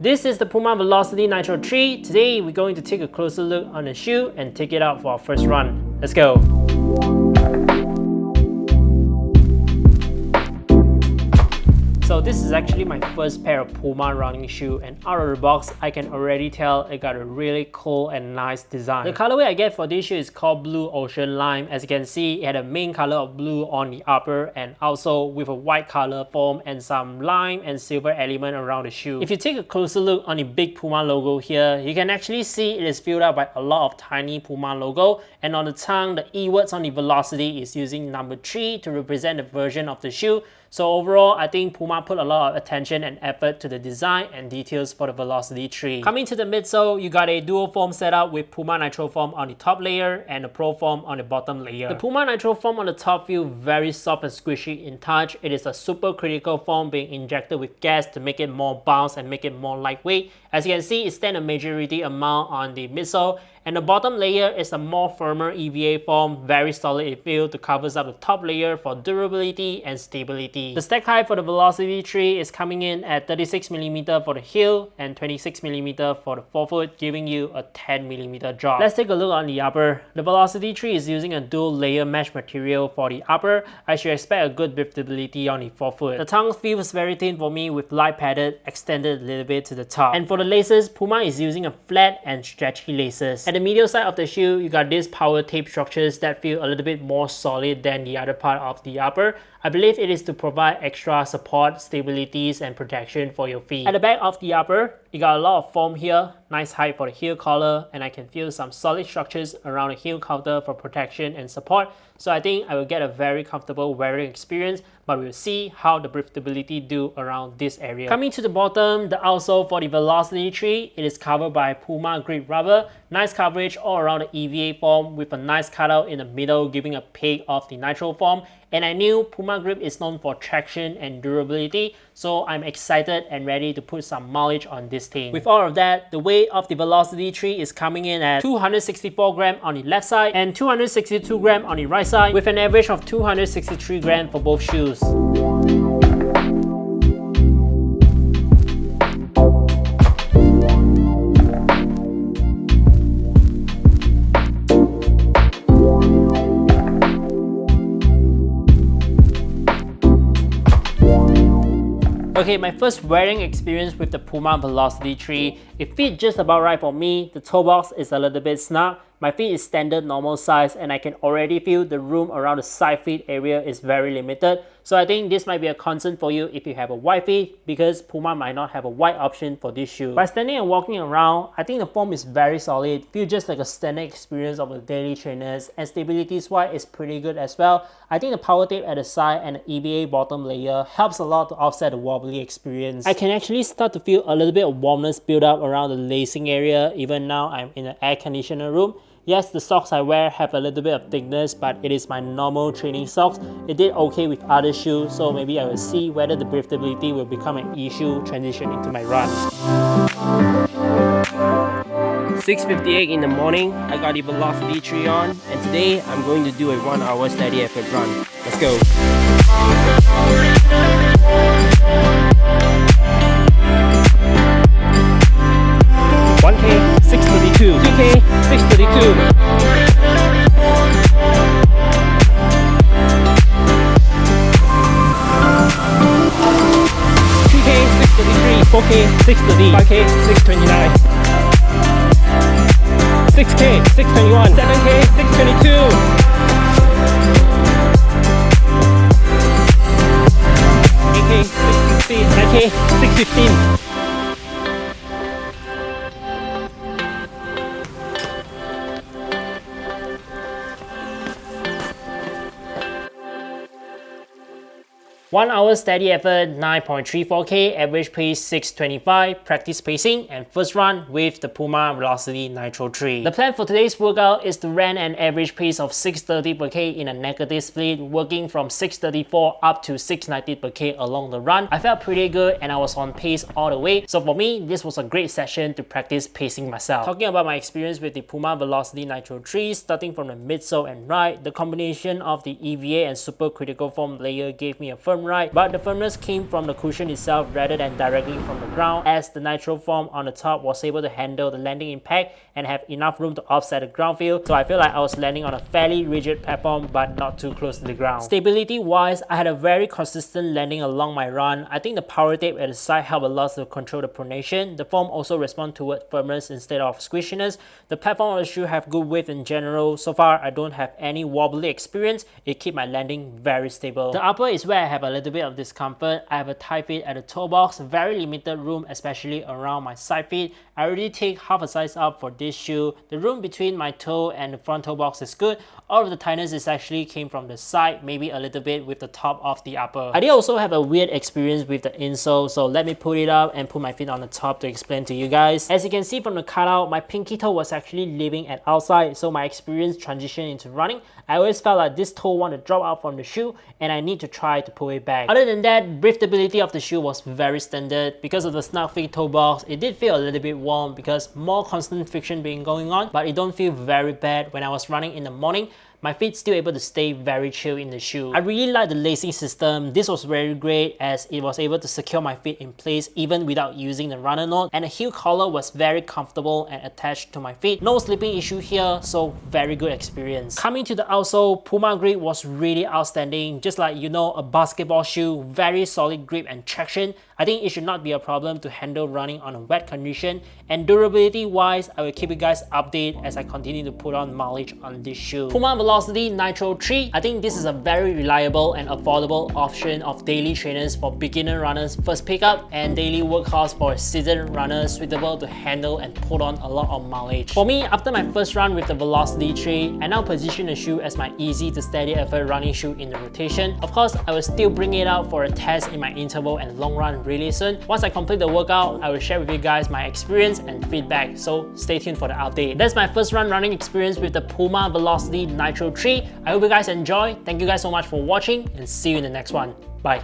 This is the PUMA Velocity Nitro 3. Today we're going to take a closer look on the shoe and take it out for our first run. Let's go! So this is actually my first pair of PUMA running shoe, and out of the box I can already tell it got a really cool and nice design. The colorway I get for this shoe is called Blue Ocean Lime. As you can see, it had a main color of blue on the upper and also with a white color foam and some lime and silver element around the shoe. If you take a closer look on the big PUMA logo here, you can actually see it is filled out by a lot of tiny PUMA logo, and on the tongue, the E words on the Velocity is using number 3 to represent the version of the shoe. So overall, I think PUMA put a lot of attention and effort to the design and details for the Velocity 3. Coming to the midsole, you got a dual foam setup with PUMA Nitro foam on the top layer and the Pro foam on the bottom layer. The PUMA Nitro foam on the top feels very soft and squishy in touch. It is a super critical foam being injected with gas to make it more bounce and make it more lightweight. As you can see, it stands a majority amount on the midsole, and the bottom layer is a more firmer EVA foam, very solid in feel to covers up the top layer for durability and stability. The stack height for the Velocity 3 is coming in at 36mm for the heel and 26mm for the forefoot, giving you a 10mm drop. Let's take a look on the upper. The Velocity 3 is using a dual layer mesh material for the upper. I should expect a good breathability on the forefoot. The tongue feels very thin for me with light padded extended a little bit to the top. And for the laces, PUMA is using a flat and stretchy laces. At the medial side of the shoe, you got these power tape structures that feel a little bit more solid than the other part of the upper. I believe it is to provide extra support, stabilities, and protection for your feet. At the back of the upper, you got a lot of foam here, nice height for the heel collar, and I can feel some solid structures around the heel counter for protection and support. So I think I will get a very comfortable wearing experience, but we'll see how the breathability do around this area. Coming to the bottom, the outsole for the Velocity 3, it is covered by PUMA grip rubber. Nice coverage all around the EVA foam with a nice cutout in the middle, giving a peak of the Nitro foam. And I knew PUMA grip is known for traction and durability, so I'm excited and ready to put some mileage on this thing. With all of that, the weight of the Velocity 3 is coming in at 264 grams on the left side and 262 grams on the right side, with an average of 263 grams for both shoes. Okay, my first wearing experience with the PUMA Velocity 3, it fits just about right for me. The toe box is a little bit snug. My feet is standard normal size, and I can already feel the room around the side feet area is very limited. So I think this might be a concern for you if you have a wide feet, because PUMA might not have a wide option for this shoe. By standing and walking around, I think the foam is very solid. Feels just like a standard experience of the daily trainers, and stability wise is pretty good as well. I think the power tape at the side and the EVA bottom layer helps a lot to offset the wobbly experience. I can actually start to feel a little bit of warmness build up around the lacing area. Even now I'm in an air conditioner room. Yes, the socks I wear have a little bit of thickness, but it is my normal training socks. It did okay with other shoes, so maybe I will see whether the breathability will become an issue transition into my run. 6:58 in the morning, I got the Velocity 3 on, and today I'm going to do a 1 hour steady effort run. Let's go! 1K, 6:32, 2K, 6:32. 3K, 6:33, 4K, 6:30, 5K, 6:29. 6K, 6:21, 7K, 6:22. 8K, 6:16, 9K, 6:15. One hour steady effort, 9.34K, average pace 6:25, practice pacing, and first run with the PUMA Velocity Nitro 3. The plan for today's workout is to run an average pace of 6:30 per K in a negative split, working from 6:34 up to 6:90 per K along the run. I felt pretty good and I was on pace all the way. So for me, this was a great session to practice pacing myself. Talking about my experience with the PUMA Velocity Nitro 3, starting from the midsole and right, the combination of the EVA and super critical foam layer gave me a firm firm right, but the firmness came from the cushion itself rather than directly from the ground, as the Nitro foam on the top was able to handle the landing impact and have enough room to offset the ground feel, so I feel like I was landing on a fairly rigid platform but not too close to the ground. Stability wise, I had a very consistent landing along my run. I think the power tape at the side helped a lot to control the pronation. The foam also responds toward firmness instead of squishiness. The platform of the shoe have good width in general. So far, I don't have any wobbly experience. It keeps my landing very stable. The upper is where I have a little bit of discomfort. I have a tight fit at the toe box, very limited room, especially around my side feet. I already take half a size up for this shoe. The room between my toe and the front toe box is good. All of the tightness is actually came from the side, maybe a little bit with the top of the upper. I did also have a weird experience with the insole, so let me put it up and put my feet on the top to explain to you guys. As you can see from the cutout, my pinky toe was actually living at outside, so my experience transition into running, I always felt like this toe want to drop out from the shoe and I need to try to pull it back. Other than that, breathability of the shoe was very standard. Because of the snug fit toe box, it did feel a little bit warm because more constant friction being going on, but it don't feel very bad when I was running in the morning. My feet still able to stay very chill in the shoe. I really like the lacing system. This was very great as it was able to secure my feet in place even without using the runner node, and the heel collar was very comfortable and attached to my feet. No slipping issue here, so very good experience. Coming to the outsole, PUMA grip was really outstanding. Just like, you know, a basketball shoe, very solid grip and traction. I think it should not be a problem to handle running on a wet condition. And durability wise, I will keep you guys updated as I continue to put on mileage on this shoe. PUMA Velocity Nitro 3. I think this is a very reliable and affordable option of daily trainers for beginner runners first pickup and daily workhorse for seasoned runners suitable to handle and put on a lot of mileage. For me, after my first run with the Velocity 3, I now position the shoe as my easy to steady effort running shoe in the rotation. Of course, I will still bring it out for a test in my interval and long run really soon. Once I complete the workout, I will share with you guys my experience and feedback, so stay tuned for the update. That's my first run running experience with the PUMA Velocity Nitro 3. I hope you guys enjoy. Thank you guys so much for watching and see you in the next one. Bye.